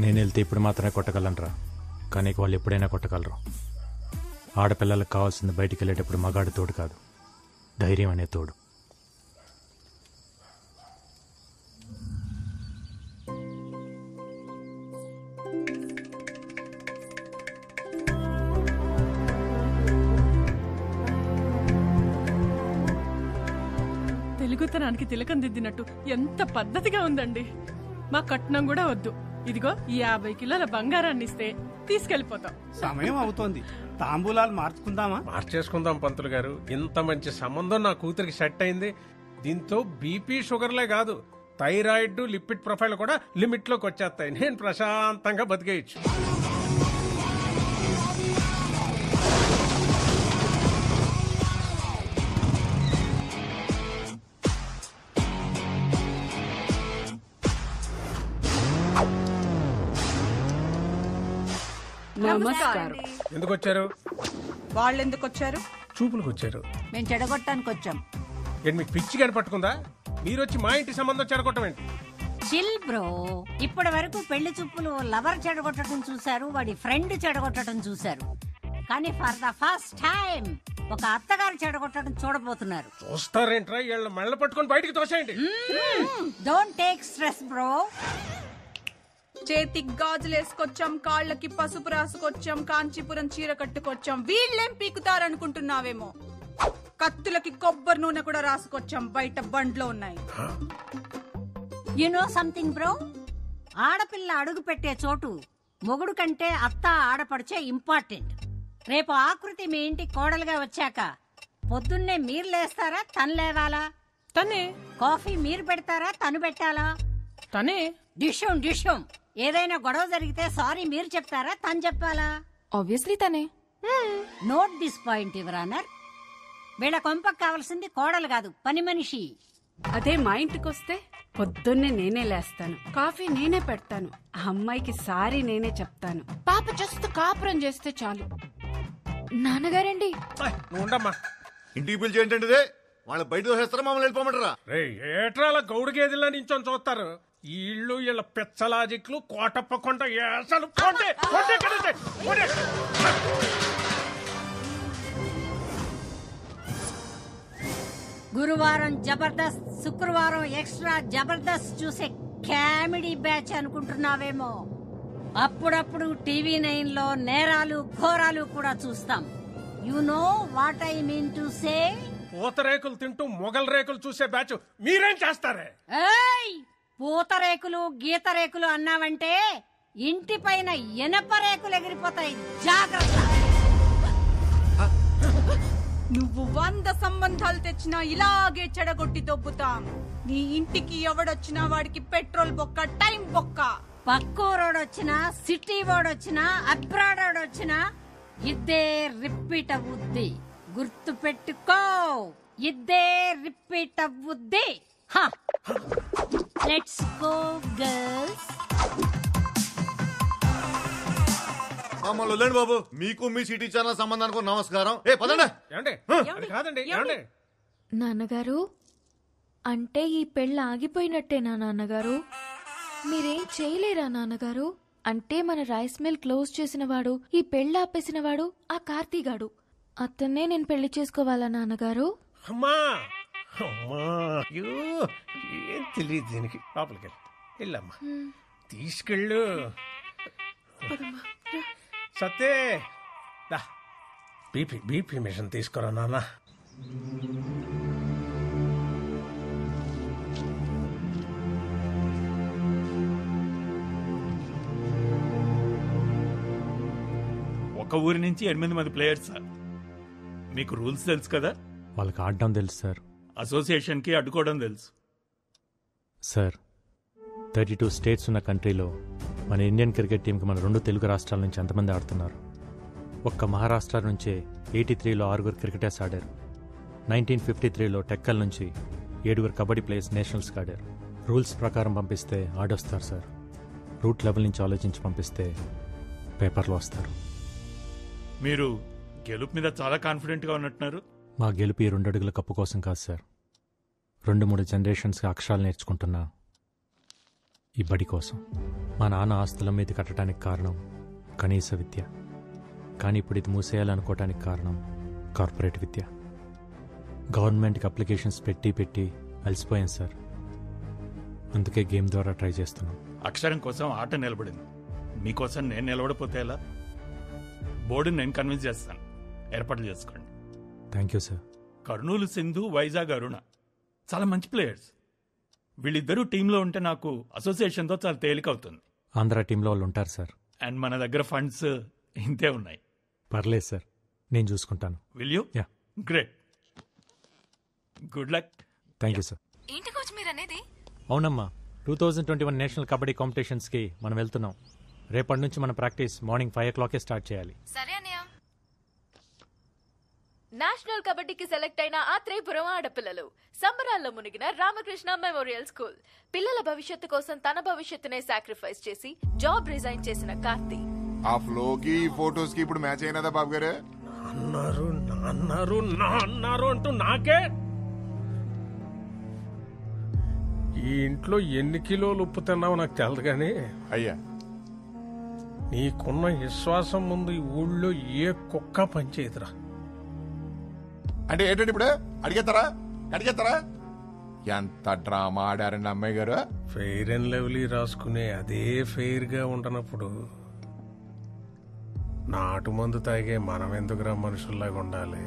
నేను వెళ్తే ఇప్పుడు మాత్రమే కొట్టగలనరా, కానీ వాళ్ళు ఎప్పుడైనా కొట్టగలరు. ఆడపిల్లలకు కావాల్సింది బయటికి వెళ్ళేటప్పుడు మగాడు తోడు కాదు, ధైర్యం అనే తోడు. తెలుగుతనానికి తిలకం దిద్దినట్టు ఎంత పద్ధతిగా ఉందండి. మా కట్నం కూడా వద్దు, ఇదిగో ఈ 50 కిలోల బంగారాన్ని ఇస్తే తీసుకెళ్లిపోతాం. సమయం అవుతోంది, తాంబూలాలు మార్చుకుందామా? మార్చేసుకుందాం పంతులు గారు. ఇంత మంచి సంబంధం నా కూతురికి సెట్ అయింది. దీంతో బీపీ షుగర్లే కాదు, థైరాయిడ్ లిపిడ్ ప్రొఫైల్ కూడా లిమిట్ లోకి వచ్చేస్తాయి. నేను ప్రశాంతంగా బతికేయచ్చు. నమస్కారం. ఎందుకు వచ్చారు? వాళ్ళు ఎందుకు వచ్చారు? చూపులకు వచ్చారు. మేము చెడగొట్టడానికి వచ్చాం. ఏంటి మీకు పిచ్చి గాని పట్టుకుందా? మీరు వచ్చి మా ఇంటి సంబంధం చెడగొట్టం ఏంటి? Chill bro. ఇప్పటి వరకు పెళ్లి చూపులు లవర్ చెడగొట్టడం చూశారు, వాడి ఫ్రెండ్ చెడగొట్టడం చూశారు, కానీ ఫర్ ద ఫస్ట్ టైం ఒక అత్తగారు చెడగొట్టడం చూడబోతున్నారు. చూస్తారేంట్రా? వీళ్ళ మెళ్ళ పట్టుకొని బయటికి తోసేయండి. Don't take stress bro. చేతికి గాజులు వేసుకొచ్చాం, కాళ్ళకి పసుపు రాసుకొచ్చాం, కాంచీపురం చీర కట్టుకొచ్చాం. వీళ్ళేం పీకుతారనుకుంటున్నావేమో, కత్తులకి కొబ్బరి నూనె కూడా రాసుకొచ్చాం, బయట బండ్లో ఉన్నాయి. యు నో సంథింగ్ బ్రో, ఆడపిల్ల అడుగు పెట్టే చోటు మొగుడు కంటే అత్త ఆడపడిచే ఇంపార్టెంట్. రేపు ఆకృతి మీ ఇంటి కోడలుగా వచ్చాక పొద్దున్నే మీరు లేస్తారా, తను లేవాలా? తనే. కాఫీ మీరు పెడతారా, తను పెట్టాలా? తనే. డిషం ఏదైనా గొడవ జరిగితే సారీ మీరు చెప్తారా, తను చెప్పాలా? ఆబ్వియస్లీ తనే. Note this point your honour. వీళ్ళ కొంపకు కావాల్సింది కోడలు కాదు, పని మనిషి. అదే మా ఇంటికొస్తే పొద్దున్నే నేనే లేస్తాను, కాఫీ నేనే పెడతాను, ఆ అమ్మాయికి సారీ నేనే చెప్తాను. పాప జస్ట్ కాపురం చేస్తే చాలు. నాన్నగారండి. ఉండమ్మా. ఇంటికి పిలిచి ఏంటంటే వాళ్ళు బయట దోసేస్తారా, మమ్మల్ని వెళ్ళిపోమంటారా? ఏట్రాల గౌడు గేదెల్లా నించొని చూస్తారు. ఇళ్ళు వీళ్ళ పెచ్చలాజిక్లు కోటప్పకుండా అసలు గురువారం జబర్దస్త్, శుక్రవారం ఎక్స్ట్రా జబర్దస్త్ చూసే కామెడీ బ్యాచ్ అనుకుంటున్నావేమో. అప్పుడప్పుడు టీవీ 9లో నేరాలు ఘోరాలు కూడా చూస్తాం. You know what I mean to say. పూతరేకులు తింటూ మొగల్ రేకులు చూసే బ్యాచ్ మీరేం చేస్తారే? ఏయ్, పూతరేకులు గీత రేకులు అన్నావంటే ఇంటి పైన ఎనప రేకులు ఎగిరిపోతాయి, జాగ్రత్త. నువ్వు 100 సంబంధాలు తెచ్చినా ఇలాగే చెడగొట్టి దొబ్బుతాం. నీ ఇంటికి ఎవడొచ్చినా వాడికి పెట్రోల్ బొక్క, టైం బొక్క. పక్కూరోడొచ్చినా, సిటీ వాడొచ్చినా, అబ్రాడ్ వాడొచ్చినా ఇద్దే రిపీట్ అవుద్ది. గుర్తు పెట్టుకో, ఇద్దే రిపీట్ అవుద్ది. Let's go girls. మమ్మల్ని వదిలేండి బాబు. మీకు మీ సిటీ ఛానల్ సంబంధానికి నమస్కారం. ఏ పదండి. కాదండి. నాన్నగారు, అంటే ఈ పెళ్ళి ఆగిపోయినట్టేనా నాన్నగారు? మీరేం చేయలేరా నాన్నగారు? అంటే మన రైస్ మిల్ క్లోజ్ చేసిన వాడు, ఈ పెళ్ళి ఆపేసిన వాడు ఆ కార్తీగాడు. అతన్నే నేను పెళ్లి చేసుకోవాలా నాన్నగారు? అమ్మా ఏం తెలియదు దీనికి. లోపలికి వెళ్ళమ్మా, తీసుకెళ్ళు. సత్తే బీపీ మిషన్ తీసుకురా నాన్న. ఒక ఊరి నుంచి 8 మంది ప్లేయర్స్. మీకు రూల్స్ తెలుసు కదా? వాళ్ళకి ఆడడం తెలుసు సార్. అసోసియేషన్కి అడ్డుకోవడం తెలుసు సార్. 32 స్టేట్స్ ఉన్న కంట్రీలో మన ఇండియన్ క్రికెట్ టీంకి మన 2 తెలుగు రాష్ట్రాల నుంచి ఎంతమంది ఆడుతున్నారు? ఒక్క మహారాష్ట్ర నుంచే 83లో 6 క్రికెటర్స్ ఆడారు. 1953లో టెక్కల్ నుంచి 7 కబడ్డీ ప్లేయర్స్ నేషనల్స్కి ఆడారు. రూల్స్ ప్రకారం పంపిస్తే ఆడొస్తారు సార్. రూట్ లెవెల్ నుంచి ఆలోచించి పంపిస్తే పేపర్లో వస్తారు. మీరు గెలుపు మీద చాలా కాన్ఫిడెంట్గా ఉన్నట్టున్నారు. మా గెలుపు ఈ 2 అడుగుల కప్పు కోసం కాదు సార్. 2-3 జనరేషన్స్గా అక్షరాలు నేర్చుకుంటున్నా ఈ బడి కోసం. మా నాన్న ఆస్తుల మీద కట్టడానికి కారణం కనీస విద్య. కానీ ఇప్పుడు ఇది మూసేయాలనుకోవటానికి కారణం కార్పొరేట్ విద్య. గవర్నమెంట్కి అప్లికేషన్స్ పెట్టి అలసిపోయాను సార్. అందుకే గేమ్ ద్వారా ట్రై చేస్తున్నాం. అక్షరం కోసం ఆట నిలబడింది, మీకోసం నేను నిలబడిపోతే ఎలా? బోర్డుని నేను కన్విన్స్ చేస్తాను, ఏర్పాట్లు చేసుకోండి. Thank you sir. Kurnool Sindhu, Vizag Aruna చాలా మంచి ప్లేయర్స్. వీళ్ళిద్దరూ టీంలో ఉంటే నాకు అసోసియేషన్తో చాలా తేలిక అవుతుంది. ఆంధ్ర టీంలో వాళ్ళు ఉంటారు సార్. అండ్ మన దగ్గర ఫండ్స్ ఇంతే ఉన్నాయి. పర్లేదు సార్, నేను చూసుకుంటాను. Will you? Yeah. Great, good luck. Thank you sir. ఏంటి కోచ్ మీరు అనేది? అవునమ్మా, 2021 నేషనల్ కబడ్డీ కాంపిటీషన్స్కి మనం వెళ్తున్నాం. రేపటి నుంచి మన ప్రాక్టీస్ మార్నింగ్ 5 o'clock స్టార్ట్ చేయాలి. సరే అన్నయ్య. నేషనల్ కబడ్డీకి సెలెక్ట్ అయిన ఆత్రేయపురం ఆడపిల్లలు సంబరాల్లో మునిగిన రామకృష్ణ మెమోరియల్ స్కూల్. పిల్లల భవిష్యత్తు కోసం తన భవిష్యత్తునే సాక్రిఫైస్ చేసి జాబ్ రిజైన్ చేసిన కార్తీ. ఆ ఫ్లోకి ఫోటోస్ కి ఇప్పుడు మ్యాచ్ అయినదా బాబు గారు? అన్నారు అంటూ నాకే. ఈ ఇంట్లో ఎన్ని కిలోలు ఉప్పు తిన్నావో నాకు తెలదు కానీ అయ్యా, నీకున్న విశ్వాసం ముందు ఈ ఊళ్ళో ఏ కుక్క పనిచేయదురా. అంటే ఏంటంటే ఇప్పుడు అడిగేస్తారా? ఎంత డ్రామా ఆడారండి అమ్మాయి గారు. ఫెయిర్ అండ్ లవ్లీ రాసుకునే అదే ఫెయిర్ గా ఉండనప్పుడు నాటు మందు తాగే మనం ఎందుకురా మనుషుల్లాగా ఉండాలి?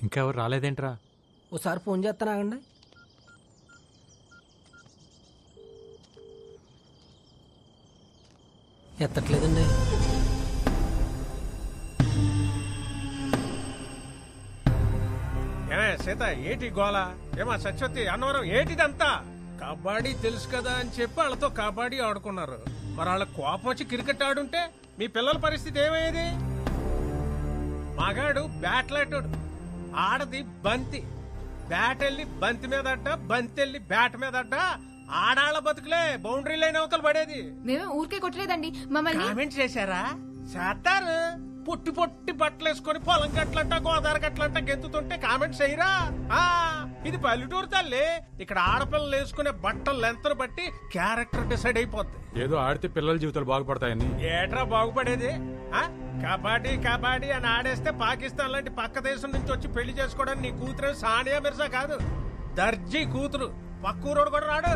ఇంకెవరు రాలేదేంట్రా? ఓసారి ఫోన్ చేస్తానాగండి. ఎత్తట్లేదండి. ఏమే సీత, ఏటి గోళ? ఏమా సత్యవతి, అన్నవరం, ఏటిదంతా? కబడ్డీ తెలుసు కదా అని చెప్పి వాళ్ళతో కబడ్డీ ఆడుకున్నారు. మరి వాళ్ళ కోపం వచ్చి క్రికెట్ ఆడుంటే మీ పిల్లల పరిస్థితి ఏమయ్యేది? మగాడు బ్యాట్లాటోడు, ఆడది బంతి. బ్యాట్ వెళ్ళి బంతి మీద అడ్డ, బంతి వెళ్ళి బ్యాట్ మీద అడ్డ. ఆడాళ్ళ బతుకులే బౌండరీ లైన్ అవతల పడేది. మేము ఊరికే కొట్టలేదండి, మమ్మల్ని కామెంట్ చేశారా? చేస్తారు. పొట్టి పొట్టి బట్టలు వేసుకొని పొలం గట్లంట గోదావరి గట్లంట గెంతుతుంటే కామెంట్స్ చేయరా? ఇది పల్లెటూరు తల్లి. ఇక్కడ ఆడపిల్లలు వేసుకునే బట్టలు లెంతను బట్టి క్యారెక్టర్ డిసైడ్ అయిపోద్ది. ఏదో ఆడితే పిల్లల జీవితాలు బాగుపడతాయని. ఏట్రా బాగుపడేది? కబడ్డీ అని ఆడేస్తే పాకిస్తాన్ లాంటి పక్క దేశం నుంచి వచ్చి పెళ్లి చేసుకోవడానికి నీ కూతురు సానియా మిర్జా కాదు, దర్జీ కూతురు. పక్కూరోడు కూడా రాడు.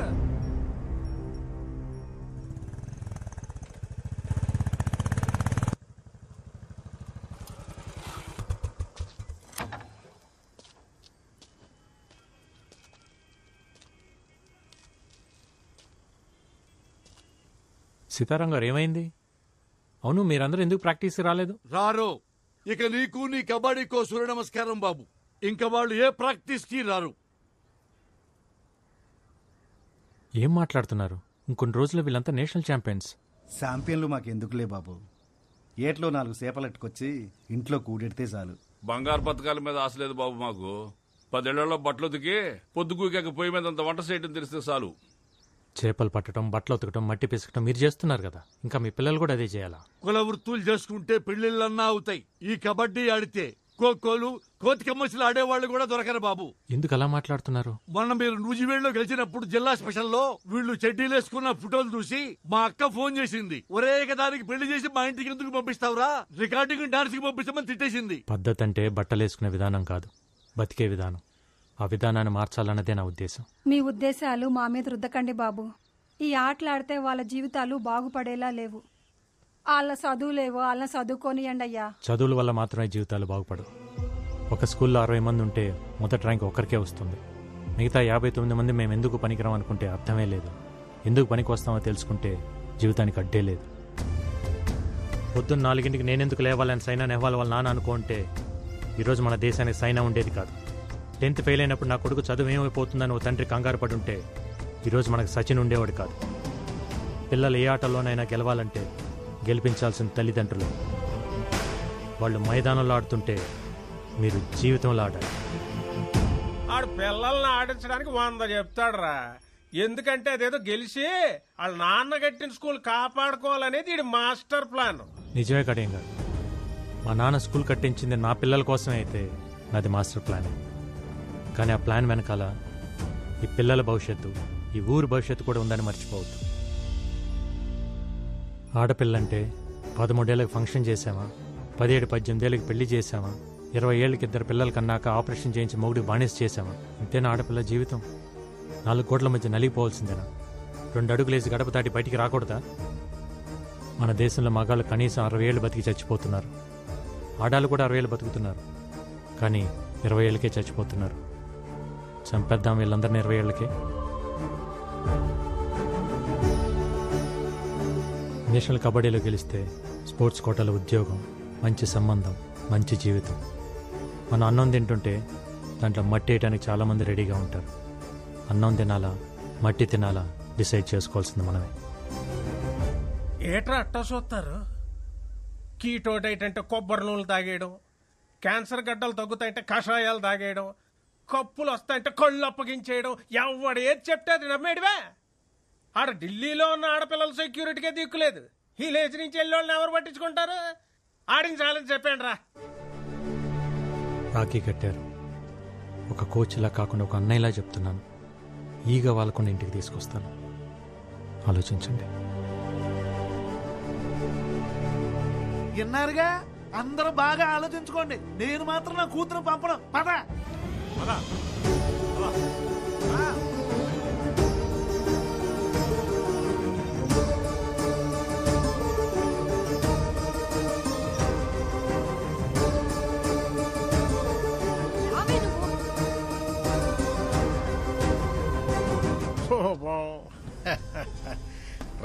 సీతారాం గారు, ఏమైంది? అవును, మీరందరూ ఎందుకు ప్రాక్టీస్కి రాలేదు? రారు. ఇక నీకు నీ కబడ్డీకో సూర్య నమస్కారం బాబు. ఇంకా వాళ్ళు ఏ ప్రాక్టీస్కి రారు. ఏం మాట్లాడుతున్నారు? ఇంకొన్ని రోజుల్లో వీళ్ళంతా నేషనల్ ఛాంపియన్స్. ఛాంపియన్లు మాకెందుకులే బాబు. ఏట్లో 4 సేపలెట్టుకొచ్చి ఇంట్లో కూడెడితే చాలు. బంగారు పథకాల మీద ఆశ లేదు బాబు మాకు. 10 ఏళ్లలో బట్టలు ఉతికి పొద్దుగూకాక పొయ్యి మీద అంత వంట చేయటం తెలిస్తే చాలు. చేపలు పట్టడం, బట్టలు ఉతకడం, మట్టి పిసకటం మీరు చేస్తున్నారు కదా, ఇంకా మీ పిల్లలు కూడా అదే చేయాలా? కుల వృత్తులు చేసుకుంటే పెళ్లిళ్ళన్నా అవుతాయి. ఈ కబడ్డీ ఆడితే ఖోఖోలు, కోతి కమ్మసులు ఆడేవాళ్ళు కూడా దొరకరు బాబు. ఎందుకు అలా మాట్లాడుతున్నారు? మొన్న మీరు నూజివేడులో గెలిచినప్పుడు జిల్లా స్పెషల్లో వీళ్ళు చెడ్డీలు వేసుకున్న ఫోటోలు చూసి మా అక్క ఫోన్ చేసింది. ఒరే దానికి పెళ్లి చేసి మా ఇంటికి ఎందుకు పంపిస్తావురా, రికార్డింగ్ డాన్స్ కి పంపిస్తామని తిట్టేసింది. పద్ధతి అంటే బట్టలేసుకునే విధానం కాదు, బతికే విధానం. ఆ విధానాన్ని మార్చాలన్నదే నా ఉద్దేశం. మీ ఉద్దేశాలు మా మీద రుద్దకండి బాబు. ఈ ఆటలాడితే వాళ్ళ జీవితాలు బాగుపడేలా లేవు. వాళ్ళ చదువులేవో వాళ్ళని చదువుకోనియండి అయ్యా. చదువుల వల్ల మాత్రమే జీవితాలు బాగుపడవు. ఒక స్కూల్లో 60 మంది ఉంటే మొదటి ర్యాంక్ ఒక్కరికే వస్తుంది. మిగతా 59 మంది మేము ఎందుకు పనికిరాం అనుకుంటే అర్థమే లేదు. ఎందుకు పనికి వస్తామో తెలుసుకుంటే జీవితానికి అడ్డే లేదు. పొద్దున్న 4 నేనెందుకు లేవాలని సైనా నెహ్వాల్ వాళ్ళ నాన్న అనుకుంటే ఈరోజు మన దేశానికి సైనా ఉండేది కాదు. 10th ఫెయిల్ అయినప్పుడు నా కొడుకు చదువు ఏమైపోతుందని ఓ తండ్రి కంగారు పడి ఉంటే ఈరోజు మనకు సచిన్ ఉండేవాడు కాదు. పిల్లలు ఏ ఆటలోనైనా గెలవాలంటే గెలిపించాల్సిన తల్లిదండ్రులు. వాళ్ళు మైదానంలో ఆడుతుంటే మీరు జీవితంలో ఆడాలి. ఆడు పిల్లల్ని ఆడించడానికి 100 చెప్తాడురా. ఎందుకంటే అదేదో గెలిచి వాళ్ళ నాన్న కట్టిన స్కూల్ కాపాడుకోవాలనేది ఇది మాస్టర్ ప్లాన్. నిజమే కడేం గారు, మా నాన్న స్కూల్ కట్టించింది నా పిల్లల కోసమే అయితే నాది మాస్టర్ ప్లాన్. కానీ ఆ ప్లాన్ వెనకాల ఈ పిల్లల భవిష్యత్తు, ఈ ఊరు భవిష్యత్తు కూడా ఉందని మర్చిపోవద్దు. ఆడపిల్లంటే 13 ఏళ్ళకి ఫంక్షన్ చేసామా, 17-18 ఏళ్ళకి పెళ్లి చేసామా, 20 ఏళ్ళకి 2 పిల్లల కన్నాక ఆపరేషన్ చేయించి మొగుడికి బానిస చేసామా? ఇంతేనా ఆడపిల్ల జీవితం? 4 కోట్ల మధ్య నలిగిపోవాల్సిందేనా? 2 అడుగులేసి గడప దాటి బయటికి రాకూడదా? మన దేశంలో మగాళ్ళు కనీసం 60 ఏళ్ళు బతికి చచ్చిపోతున్నారు. ఆడాళ్ళు కూడా 60 ఏళ్ళు బతుకుతున్నారు. కానీ 20 ఏళ్ళకే చచ్చిపోతున్నారు. చంపేద్దాం వీళ్ళందరినీ 20 ఏళ్ళకే. నేషనల్ కబడ్డీలో గెలిస్తే స్పోర్ట్స్ కోటాలో ఉద్యోగం, మంచి సంబంధం, మంచి జీవితం. మనం అన్నం తింటుంటే దాంట్లో మట్టి వేయడానికి చాలామంది రెడీగా ఉంటారు. అన్నం తినాలా, మట్టి తినాలా డిసైడ్ చేసుకోవాల్సింది మనమే. ఏట్రా అట్టా చూస్తారు? కీటో డైట్ అంటే కొబ్బరి నూనెలు తాగేయడం, క్యాన్సర్ గడ్డలు తగ్గుతాయంటే కషాయాలు తాగేయడం, కప్పులు వస్తాయంటే కళ్ళు అప్పగించేయడం, ఎవడు ఏది చెప్తే అది నమ్మేడివే. ఆడ ఢిల్లీలో ఉన్న ఆడపిల్లల సెక్యూరిటీకే దిక్కులేదు. ఈ లేచి నుంచి వెళ్ళి ఎవరు పట్టించుకుంటారు? ఆడించాలని చెప్పండి రా. రాఖీ కట్టారు. ఒక కోచ్లా కాకుండా ఒక అన్నయ్యలా చెప్తున్నాను. ఈగ వాళ్ళకుండా ఇంటికి తీసుకొస్తాను. ఆలోచించండి. విన్నారుగా, అందరూ బాగా ఆలోచించుకోండి. నేను మాత్రం నా కూతురు పంపడం. పద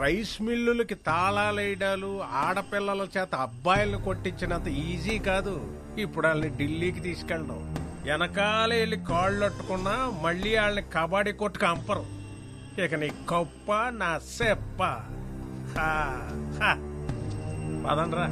రైస్ మిల్లులకి తాళాలేయడాలు, ఆడపిల్లల చేత అబ్బాయిలను కొట్టించినంత ఈజీ కాదు ఇప్పుడు వాళ్ళని ఢిల్లీకి తీసుకెళ్ళడం. వెనకాలే వెళ్ళి కాళ్ళు అట్టుకున్నా మళ్ళీ వాళ్ళని కబడ్డీ కొట్టుకు అంపరు. ఇక నీ కప్ప, నా సెప్ప. పదండ్రా.